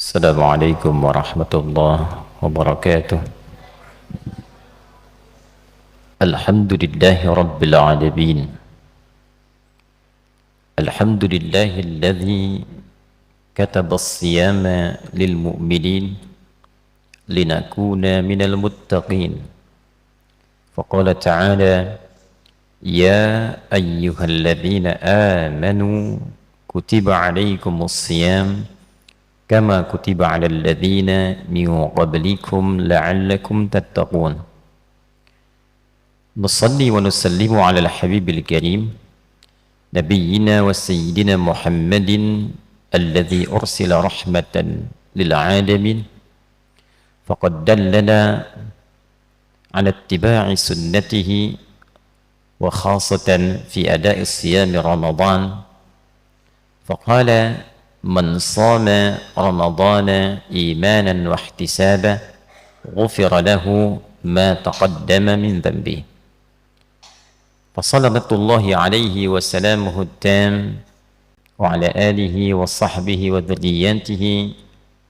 السلام عليكم ورحمة الله وبركاته. الحمد لله رب العالمين. الحمد لله الذي كتب الصيام للمؤمنين لنكون من المتقين. فقال تعالى: يا أيها الذين آمنوا كتب عليكم الصيام كما كتب على الذين من قبلكم لعلكم تتقون. نصلي ونسلم على الحبيب الكريم نبينا وسيدنا محمد الذي أرسل رحمة للعالمين، فقد دلنا على اتباع سنته وخاصة في أداء الصيام رمضان، فقال: من صام رمضان إيمانا واحتسابا غفر له ما تقدم من ذنبه. فصلوات الله عليه وسلامه التام وعلى آله وصحبه وذرياته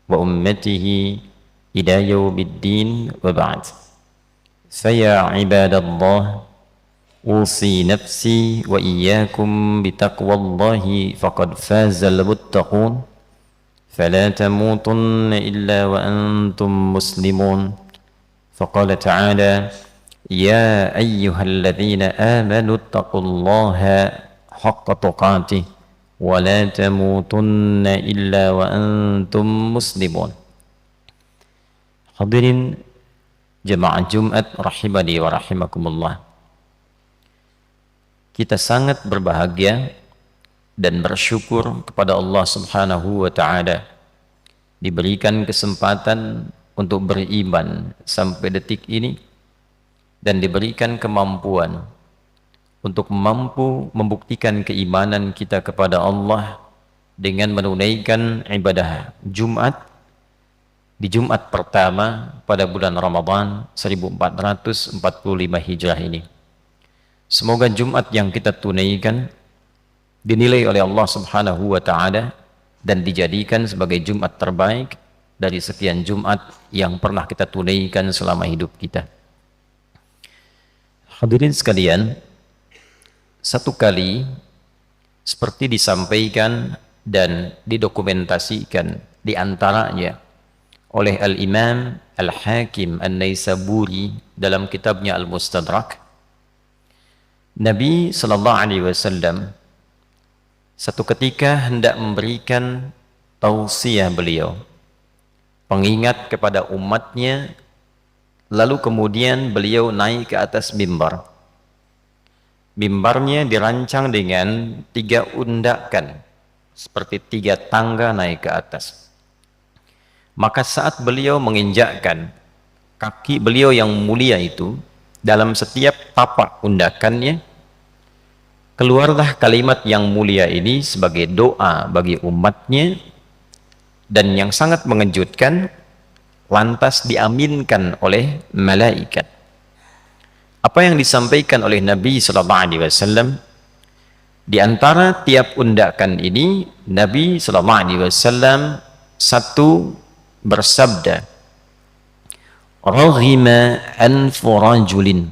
وأمته إلى يوم الدين، وبعد. فيا عباد الله، أوصي نفسي وإياكم بتقوى الله فقد فاز المتقون، فلا تموتن إلا وأنتم مسلمون. فقال تعالى: يا أيها الذين آمنوا اتقوا الله حق تقاته ولا تموتن إلا وأنتم مسلمون. Hadirin jemaah Jumat rahimani wa rahimakumullah. Kita sangat berbahagia dan bersyukur kepada Allah Subhanahu wa Ta'ala diberikan kesempatan untuk beriman sampai detik ini dan diberikan kemampuan untuk mampu membuktikan keimanan kita kepada Allah dengan menunaikan ibadah Jumat di Jumat pertama pada bulan Ramadan 1445 Hijrah ini. Semoga Jumat yang kita tunaikan dinilai oleh Allah Subhanahu wa Ta'ala dan dijadikan sebagai Jumat terbaik dari sekian Jumat yang pernah kita tunaikan selama hidup kita. Hadirin sekalian, satu kali seperti disampaikan dan didokumentasikan di antaranya oleh Al-Imam Al-Hakim An-Naisaburi dalam kitabnya Al-Mustadrak, Nabi sallallahu alaihi wasallam satu ketika hendak memberikan tausiah beliau, pengingat kepada umatnya, lalu kemudian beliau naik ke atas mimbar. Mimbarnya dirancang dengan 3 undakan, seperti 3 tangga naik ke atas. Maka saat beliau menginjakkan kaki beliau yang mulia itu, dalam setiap tapak undakannya keluarlah kalimat yang mulia ini sebagai doa bagi umatnya, dan yang sangat mengejutkan, lantas diaminkan oleh malaikat. Apa yang disampaikan oleh Nabi sallallahu alaihi wasallam? Di antara tiap undakan ini, Nabi sallallahu alaihi wasallam satu bersabda: "Raghima anfu rajulin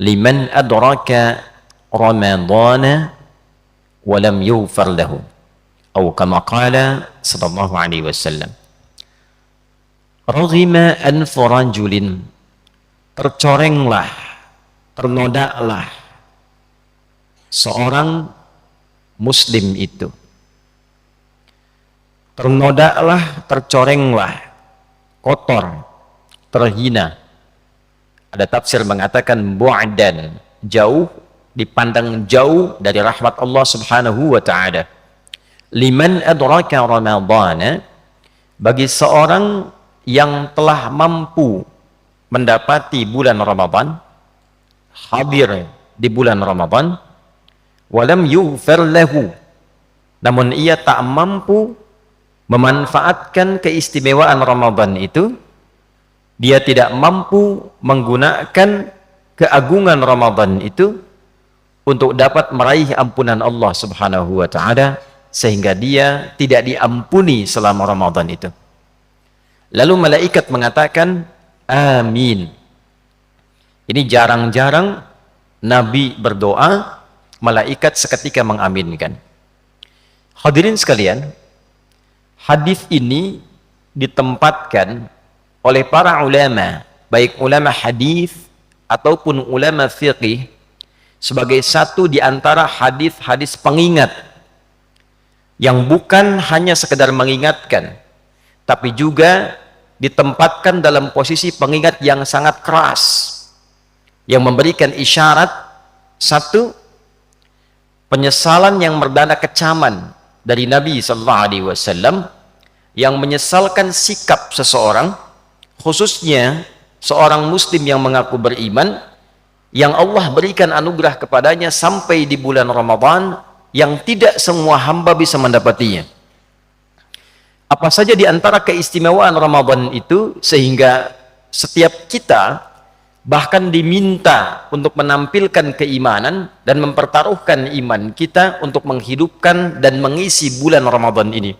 liman adraka Ramadana wa lam yughfar lahu." Atau kama qala sallallahu alaihi wasallam. Raghima anfu rajulin, tercorenglah, ternodaklah seorang muslim itu. Ternodaklah, tercorenglah, kotor, terhina. Ada tafsir mengatakan bu'dan, jauh, dipandang jauh dari rahmat Allah Subhanahu wa Ta'ala. Liman adraka Ramadana, bagi seorang yang telah mampu mendapati bulan Ramadan, hadir di bulan Ramadan, walam yughfar lahu, namun ia tak mampu memanfaatkan keistimewaan Ramadan itu, dia tidak mampu menggunakan keagungan Ramadan itu untuk dapat meraih ampunan Allah Subhanahu wa Ta'ala, sehingga dia tidak diampuni selama Ramadan itu. Lalu malaikat mengatakan amin. Ini jarang-jarang Nabi berdoa, malaikat seketika mengaminkan. Hadirin sekalian, hadis ini ditempatkan oleh para ulama, baik ulama hadis ataupun ulama fiqih, sebagai satu di antara hadis-hadis pengingat yang bukan hanya sekedar mengingatkan, tapi juga ditempatkan dalam posisi pengingat yang sangat keras, yang memberikan isyarat satu, penyesalan yang berdana kecaman dari Nabi SAW, yang menyesalkan sikap seseorang, khususnya seorang muslim yang mengaku beriman, yang Allah berikan anugerah kepadanya sampai di bulan Ramadan, yang tidak semua hamba bisa mendapatinya. Apa saja di antara keistimewaan Ramadan itu, sehingga setiap kita bahkan diminta untuk menampilkan keimanan dan mempertaruhkan iman kita untuk menghidupkan dan mengisi bulan Ramadan ini.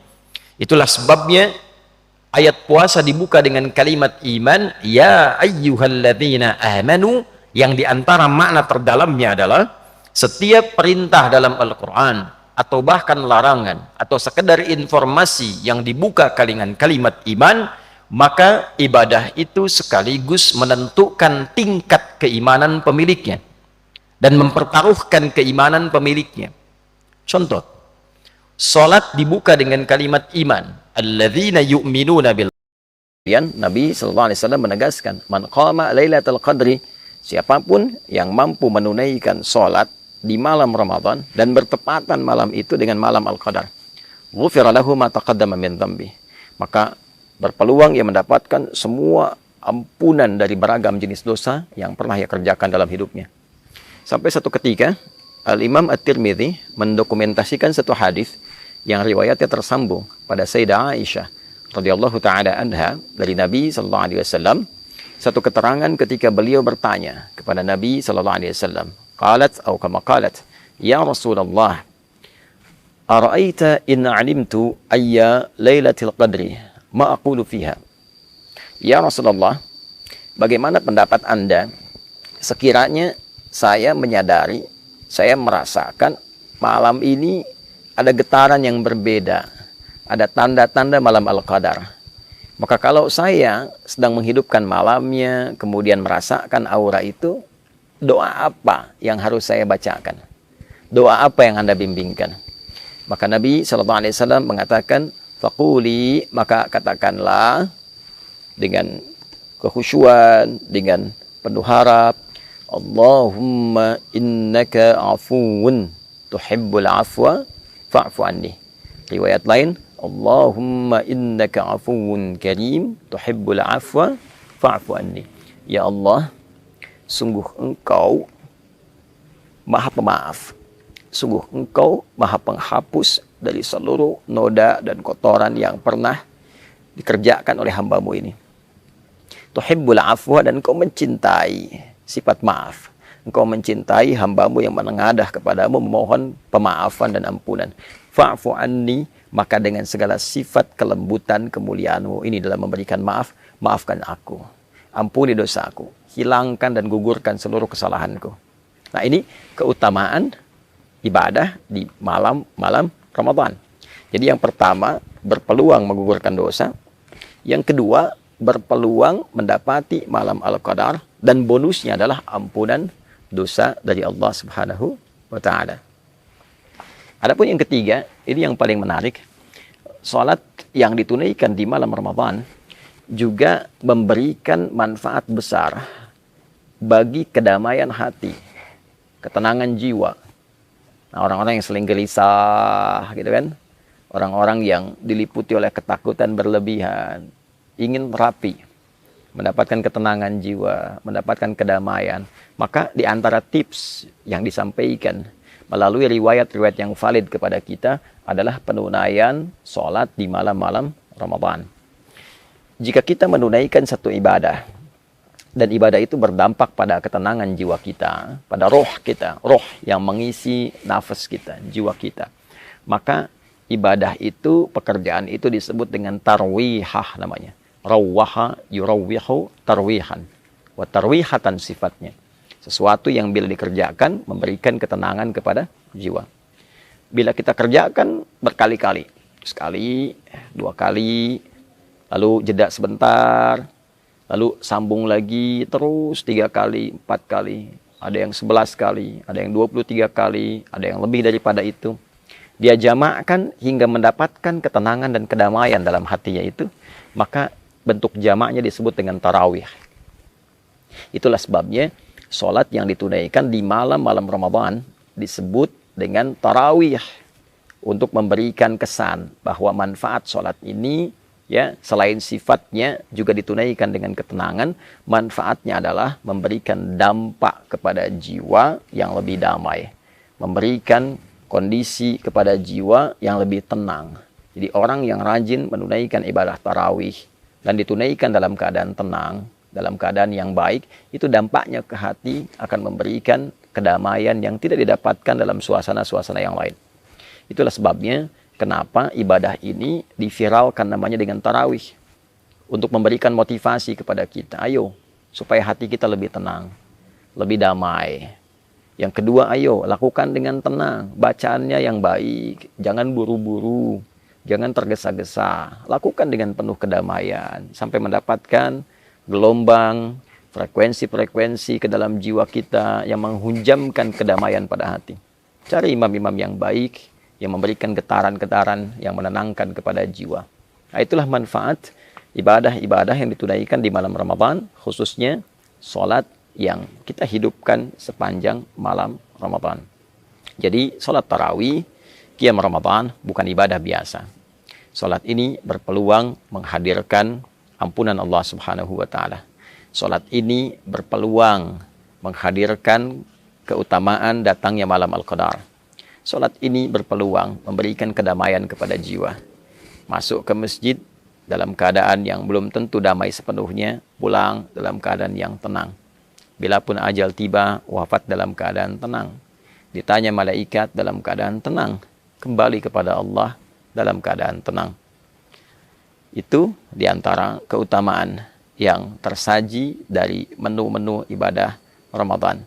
Itulah sebabnya ayat puasa dibuka dengan kalimat iman, ya ayyuhalladzina amanu, yang diantara makna terdalamnya adalah setiap perintah dalam Al-Quran atau bahkan larangan atau sekedar informasi yang dibuka dengan kalimat iman, maka ibadah itu sekaligus menentukan tingkat keimanan pemiliknya dan mempertaruhkan keimanan pemiliknya. Contoh, salat dibuka dengan kalimat iman, alladzina yu'minuna bil. Nabi SAW menegaskan, man qama lailatul qadri, siapapun yang mampu menunaikan sholat di malam Ramadan dan bertepatan malam itu dengan malam Al-Qadar, ghufira lahu ma taqaddama min dhanbi, maka berpeluang ia mendapatkan semua ampunan dari beragam jenis dosa yang pernah ia kerjakan dalam hidupnya. Sampai satu ketika Al-Imam At-Tirmidzi mendokumentasikan satu hadis yang riwayatnya tersambung pada Sayyidah Aisyah radhiyallahu taala anha dari Nabi sallallahu alaihi wasallam. Satu keterangan ketika beliau bertanya kepada Nabi sallallahu alaihi wasallam, qalat atau kama qalat, ya Rasulullah, ara'aita in 'alimtu ayya lailatul qadri ma aqulu fiha. Ya Rasulullah, bagaimana pendapat Anda sekiranya saya menyadari, saya merasakan malam ini ada getaran yang berbeda, ada tanda-tanda malam Al-Qadar. Maka kalau saya sedang menghidupkan malamnya, kemudian merasakan aura itu, doa apa yang harus saya bacakan? Doa apa yang Anda bimbingkan? Maka Nabi SAW mengatakan, faquli, maka katakanlah dengan kekhusyuan, dengan penuh harap, Allahumma innaka afuun tuhibbul afwa fa'fu anni. Riwayat lain, Allahumma innaka afuun karim tuhibbul afwa fa'fu anni. Ya Allah, sungguh Engkau Maha Pemaaf, sungguh Engkau Maha Penghapus dari seluruh noda dan kotoran yang pernah dikerjakan oleh hamba-Mu ini. Tuhibbul afwa, dan Engkau mencintai sifat maaf. Engkau mencintai hamba-Mu yang menengadah kepadamu memohon pemaafan dan ampunan. Fa'fu anni, maka dengan segala sifat kelembutan kemuliaan-Mu ini dalam memberikan maaf, maafkan aku. Ampuni dosaku, hilangkan dan gugurkan seluruh kesalahanku. Nah, ini keutamaan ibadah di malam-malam Ramadan. Jadi yang pertama, berpeluang menggugurkan dosa. Yang kedua, berpeluang mendapati malam Al-Qadar, dan bonusnya adalah ampunan dosa dari Allah Subhanahu wa Ta'ala. Adapun yang ketiga, ini yang paling menarik, salat yang ditunaikan di malam Ramadan juga memberikan manfaat besar bagi kedamaian hati, ketenangan jiwa. Nah, orang-orang yang sering gelisah, gitu kan, orang-orang yang diliputi oleh ketakutan berlebihan, ingin rapi, mendapatkan ketenangan jiwa, mendapatkan kedamaian, maka di antara tips yang disampaikan melalui riwayat-riwayat yang valid kepada kita adalah penunaian sholat di malam-malam Ramadan. Jika kita menunaikan satu ibadah, dan ibadah itu berdampak pada ketenangan jiwa kita, pada roh kita, roh yang mengisi nafas kita, jiwa kita, maka ibadah itu, pekerjaan itu disebut dengan tarwihah namanya. Rawwaha yurawwihu tarwihan. Wa tarwihatan sifatnya. Sesuatu yang bila dikerjakan memberikan ketenangan kepada jiwa. Bila kita kerjakan berkali-kali, sekali, dua kali, lalu jeda sebentar, lalu sambung lagi terus 3 kali, 4 kali, ada yang 11 kali, ada yang 23 kali, ada yang lebih daripada itu. Dia jamakkan hingga mendapatkan ketenangan dan kedamaian dalam hatinya itu, maka bentuk jamaknya disebut dengan tarawih. Itulah sebabnya sholat yang ditunaikan di malam-malam Ramadan disebut dengan tarawih, untuk memberikan kesan bahwa manfaat sholat ini, ya, selain sifatnya juga ditunaikan dengan ketenangan, manfaatnya adalah memberikan dampak kepada jiwa yang lebih damai, memberikan kondisi kepada jiwa yang lebih tenang. Jadi orang yang rajin menunaikan ibadah tarawih dan ditunaikan dalam keadaan tenang, dalam keadaan yang baik, itu dampaknya ke hati akan memberikan kedamaian yang tidak didapatkan dalam suasana-suasana yang lain. Itulah sebabnya kenapa ibadah ini diviralkan namanya dengan tarawih. Untuk memberikan motivasi kepada kita. Ayo, supaya hati kita lebih tenang, lebih damai. Yang kedua, ayo, lakukan dengan tenang. Bacaannya yang baik. Jangan buru-buru. Jangan tergesa-gesa. Lakukan dengan penuh kedamaian. Sampai mendapatkan gelombang, frekuensi-frekuensi ke dalam jiwa kita yang menghunjamkan kedamaian pada hati. Cari imam-imam yang baik, yang memberikan getaran-getaran yang menenangkan kepada jiwa. Nah, itulah manfaat ibadah-ibadah yang ditunaikan di malam Ramadan, khususnya sholat yang kita hidupkan sepanjang malam Ramadan. Jadi sholat tarawih, qiyam Ramadan bukan ibadah biasa. Sholat ini berpeluang menghadirkan ampunan Allah Subhanahu wa Ta'ala. Sholat ini berpeluang menghadirkan keutamaan datangnya malam Al-Qadar. Sholat ini berpeluang memberikan kedamaian kepada jiwa. Masuk ke masjid dalam keadaan yang belum tentu damai sepenuhnya, pulang dalam keadaan yang tenang. Bila pun ajal tiba, wafat dalam keadaan tenang. Ditanya malaikat dalam keadaan tenang. Kembali kepada Allah dalam keadaan tenang. Itu diantara keutamaan yang tersaji dari menu-menu ibadah Ramadan.